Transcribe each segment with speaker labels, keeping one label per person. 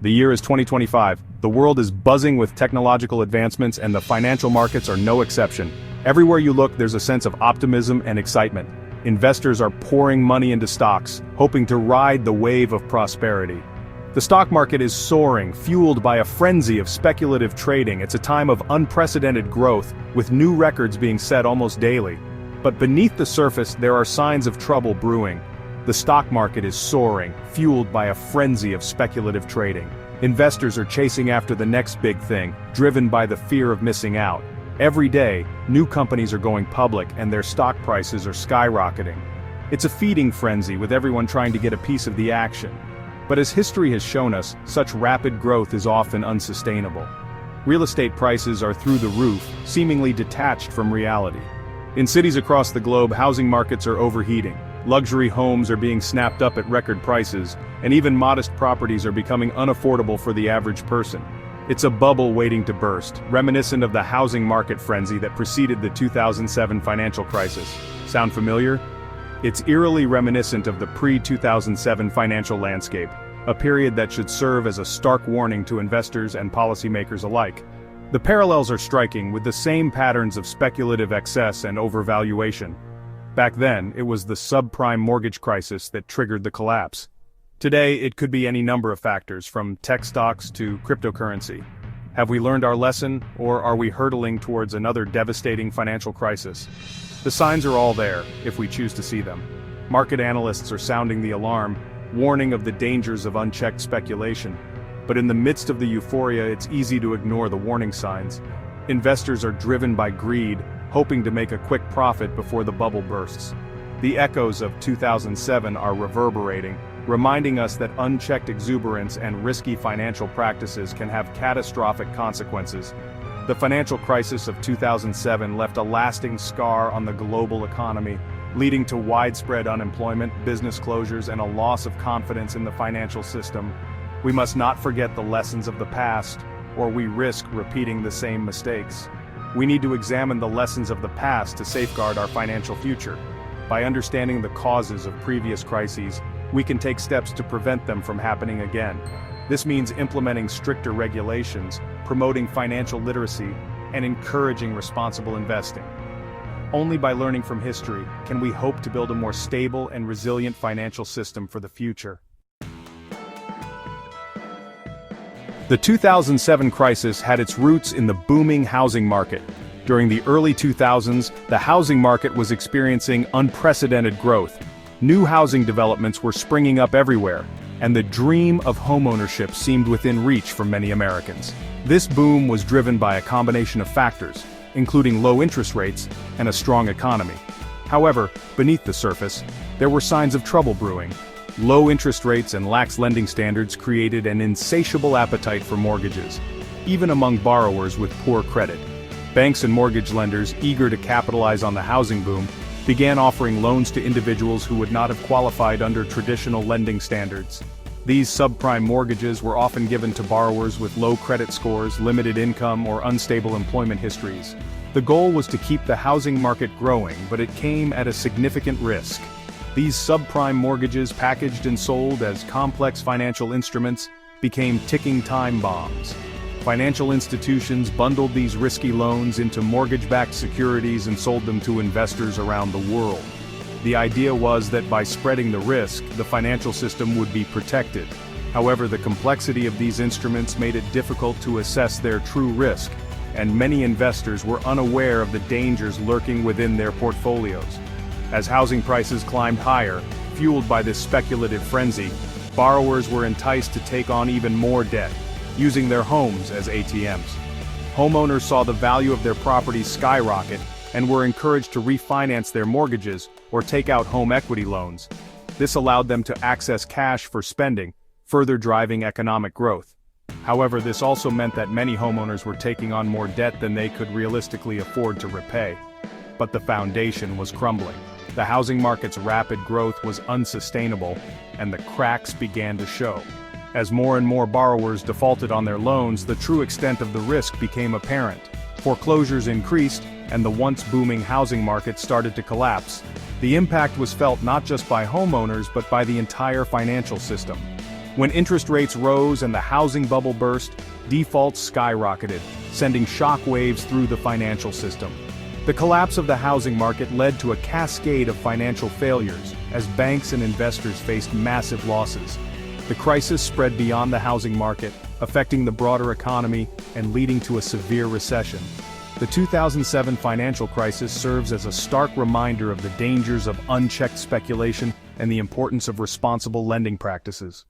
Speaker 1: The year is 2025. The world is buzzing with technological advancements and the financial markets are no exception. Everywhere you look, there's a sense of optimism and excitement. Investors are pouring money into stocks, hoping to ride the wave of prosperity. The stock market is soaring, fueled by a frenzy of speculative trading. It's a time of unprecedented growth, with new records being set almost daily. But beneath the surface, there are signs of trouble brewing. The stock market is soaring, fueled by a frenzy of speculative trading. Investors are chasing after the next big thing, driven by the fear of missing out. Every day, new companies are going public and their stock prices are skyrocketing. It's a feeding frenzy with everyone trying to get a piece of the action. But as history has shown us, such rapid growth is often unsustainable. Real estate prices are through the roof, seemingly detached from reality. In cities across the globe, housing markets are overheating. Luxury homes are being snapped up at record prices, and even modest properties are becoming unaffordable for the average person. It's a bubble waiting to burst, reminiscent of the housing market frenzy that preceded the 2007 financial crisis. Sound familiar? It's eerily reminiscent of the pre-2007 financial landscape, a period that should serve as a stark warning to investors and policymakers alike. The parallels are striking, with the same patterns of speculative excess and overvaluation. Back then, it was the subprime mortgage crisis that triggered the collapse. Today, it could be any number of factors, from tech stocks to cryptocurrency. Have we learned our lesson, or are we hurtling towards another devastating financial crisis? The signs are all there, if we choose to see them. Market analysts are sounding the alarm, warning of the dangers of unchecked speculation. But in the midst of the euphoria, it's easy to ignore the warning signs. Investors are driven by greed, hoping to make a quick profit before the bubble bursts. The echoes of 2007 are reverberating, reminding us that unchecked exuberance and risky financial practices can have catastrophic consequences. The financial crisis of 2007 left a lasting scar on the global economy, leading to widespread unemployment, business closures, and a loss of confidence in the financial system. We must not forget the lessons of the past, or we risk repeating the same mistakes. We need to examine the lessons of the past to safeguard our financial future. By understanding the causes of previous crises, we can take steps to prevent them from happening again. This means implementing stricter regulations, promoting financial literacy, and encouraging responsible investing. Only by learning from history can we hope to build a more stable and resilient financial system for the future. The 2007 crisis had its roots in the booming housing market. During the early 2000s, the housing market was experiencing unprecedented growth. New housing developments were springing up everywhere, and the dream of homeownership seemed within reach for many Americans. This boom was driven by a combination of factors, including low interest rates and a strong economy. However, beneath the surface, there were signs of trouble brewing. Low interest rates and lax lending standards created an insatiable appetite for mortgages, even among borrowers with poor credit. Banks and mortgage lenders, eager to capitalize on the housing boom, began offering loans to individuals who would not have qualified under traditional lending standards. These subprime mortgages were often given to borrowers with low credit scores, limited income, or unstable employment histories. The goal was to keep the housing market growing, but it came at a significant risk. These subprime mortgages, packaged and sold as complex financial instruments, became ticking time bombs. Financial institutions bundled these risky loans into mortgage-backed securities and sold them to investors around the world. The idea was that by spreading the risk, the financial system would be protected. However, the complexity of these instruments made it difficult to assess their true risk, and many investors were unaware of the dangers lurking within their portfolios. As housing prices climbed higher, fueled by this speculative frenzy, borrowers were enticed to take on even more debt, using their homes as ATMs. Homeowners saw the value of their properties skyrocket and were encouraged to refinance their mortgages or take out home equity loans. This allowed them to access cash for spending, further driving economic growth. However, this also meant that many homeowners were taking on more debt than they could realistically afford to repay. But the foundation was crumbling. The housing market's rapid growth was unsustainable, and the cracks began to show. As more and more borrowers defaulted on their loans, the true extent of the risk became apparent. Foreclosures increased, and the once booming housing market started to collapse. The impact was felt not just by homeowners but by the entire financial system. When interest rates rose and the housing bubble burst, defaults skyrocketed, sending shockwaves through the financial system. The collapse of the housing market led to a cascade of financial failures, as banks and investors faced massive losses. The crisis spread beyond the housing market, affecting the broader economy and leading to a severe recession. The 2007 financial crisis serves as a stark reminder of the dangers of unchecked speculation and the importance of responsible lending practices.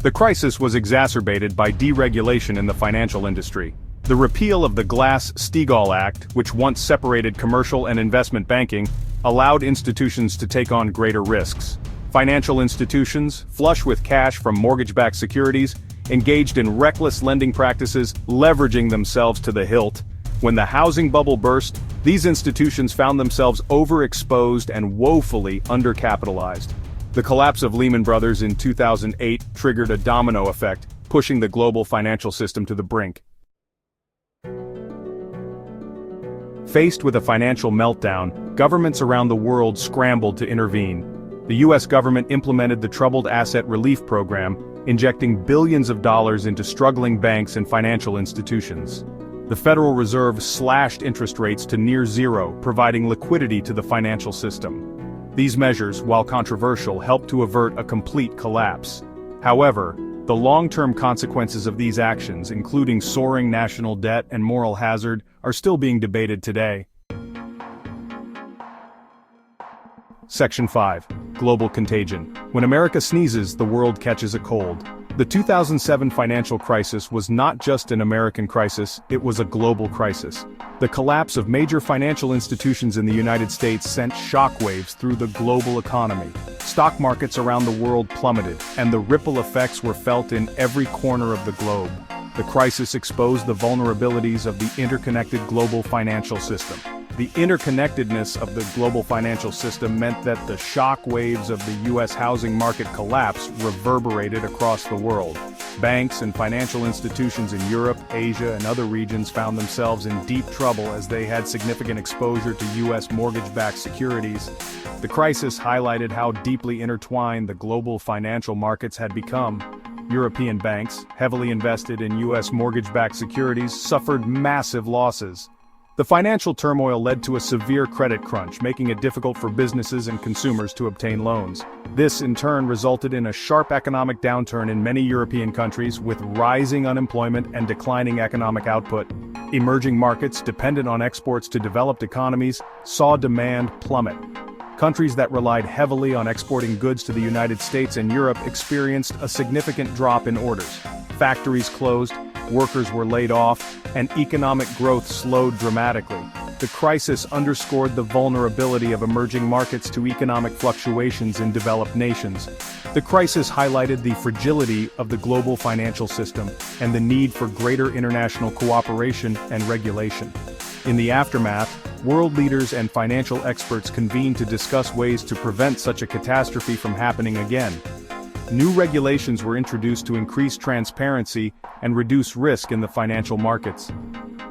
Speaker 1: The crisis was exacerbated by deregulation in the financial industry. The repeal of the Glass-Steagall Act, which once separated commercial and investment banking, allowed institutions to take on greater risks. Financial institutions, flush with cash from mortgage-backed securities, engaged in reckless lending practices, leveraging themselves to the hilt. When the housing bubble burst, these institutions found themselves overexposed and woefully undercapitalized. The collapse of Lehman Brothers in 2008 triggered a domino effect, pushing the global financial system to the brink. Faced with a financial meltdown, governments around the world scrambled to intervene. The U.S. government implemented the Troubled Asset Relief Program, injecting billions of dollars into struggling banks and financial institutions. The Federal Reserve slashed interest rates to near zero, providing liquidity to the financial system. These measures, while controversial, helped to avert a complete collapse. However, the long-term consequences of these actions, including soaring national debt and moral hazard, are still being debated today. Section 5. Global Contagion. When America sneezes, the world catches a cold. The 2007 financial crisis was not just an American crisis, it was a global crisis. The collapse of major financial institutions in the United States sent shockwaves through the global economy. Stock markets around the world plummeted, and the ripple effects were felt in every corner of the globe. The crisis exposed the vulnerabilities of the interconnected global financial system. The interconnectedness of the global financial system meant that the shock waves of the U.S. housing market collapse reverberated across the world. Banks and financial institutions in Europe, Asia, and other regions found themselves in deep trouble as they had significant exposure to U.S. mortgage-backed securities. The crisis highlighted how deeply intertwined the global financial markets had become. European banks, heavily invested in U.S. mortgage-backed securities, suffered massive losses. The financial turmoil led to a severe credit crunch, making it difficult for businesses and consumers to obtain loans. This, in turn, resulted in a sharp economic downturn in many European countries, with rising unemployment and declining economic output. Emerging markets, dependent on exports to developed economies, saw demand plummet. Countries that relied heavily on exporting goods to the United States and Europe experienced a significant drop in orders. Factories closed, workers were laid off, and economic growth slowed dramatically. The crisis underscored the vulnerability of emerging markets to economic fluctuations in developed nations. The crisis highlighted the fragility of the global financial system and the need for greater international cooperation and regulation. In the aftermath, world leaders and financial experts convened to discuss ways to prevent such a catastrophe from happening again. New regulations were introduced to increase transparency and reduce risk in the financial markets.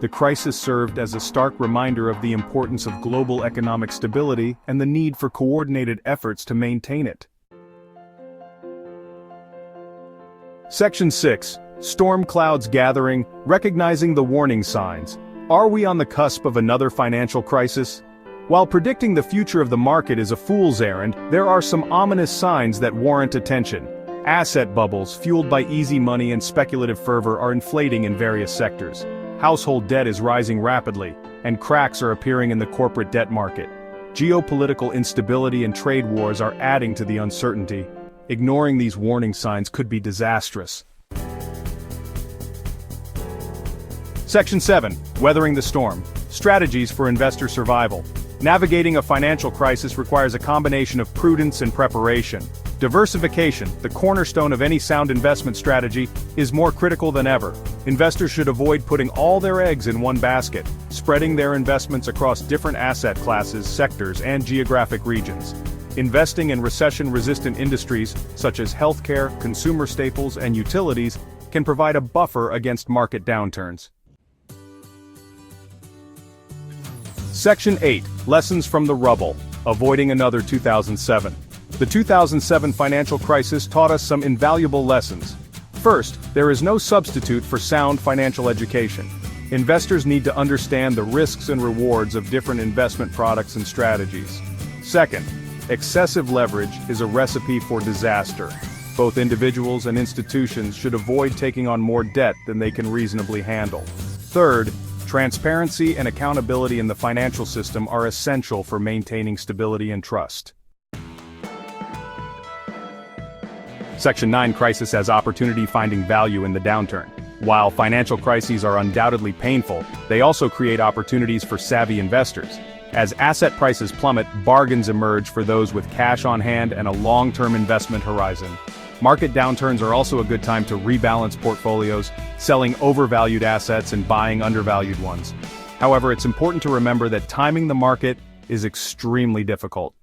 Speaker 1: The crisis served as a stark reminder of the importance of global economic stability and the need for coordinated efforts to maintain it. Section 6. Storm clouds gathering, recognizing the warning signs. Are we on the cusp of another financial crisis? While predicting the future of the market is a fool's errand, there are some ominous signs that warrant attention. Asset bubbles, fueled by easy money and speculative fervor, are inflating in various sectors. Household debt is rising rapidly, and cracks are appearing in the corporate debt market. Geopolitical instability and trade wars are adding to the uncertainty. Ignoring these warning signs could be disastrous. Section 7. Weathering the storm. Strategies for investor survival. Navigating a financial crisis requires a combination of prudence and preparation. Diversification, the cornerstone of any sound investment strategy, is more critical than ever. Investors should avoid putting all their eggs in one basket, spreading their investments across different asset classes, sectors, and geographic regions. Investing in recession-resistant industries, such as healthcare, consumer staples, and utilities, can provide a buffer against market downturns. Section 8. Lessons from the Rubble. Avoiding another 2007. The 2007 financial crisis taught us some invaluable lessons. First, there is no substitute for sound financial education. Investors need to understand the risks and rewards of different investment products and strategies. Second, excessive leverage is a recipe for disaster. Both individuals and institutions should avoid taking on more debt than they can reasonably handle. Third, transparency and accountability in the financial system are essential for maintaining stability and trust. Section 9 Crisis as opportunity: finding value in the downturn. While financial crises are undoubtedly painful, they also create opportunities for savvy investors. As asset prices plummet, bargains emerge for those with cash on hand and a long-term investment horizon. Market downturns are also a good time to rebalance portfolios, selling overvalued assets and buying undervalued ones. However, it's important to remember that timing the market is extremely difficult.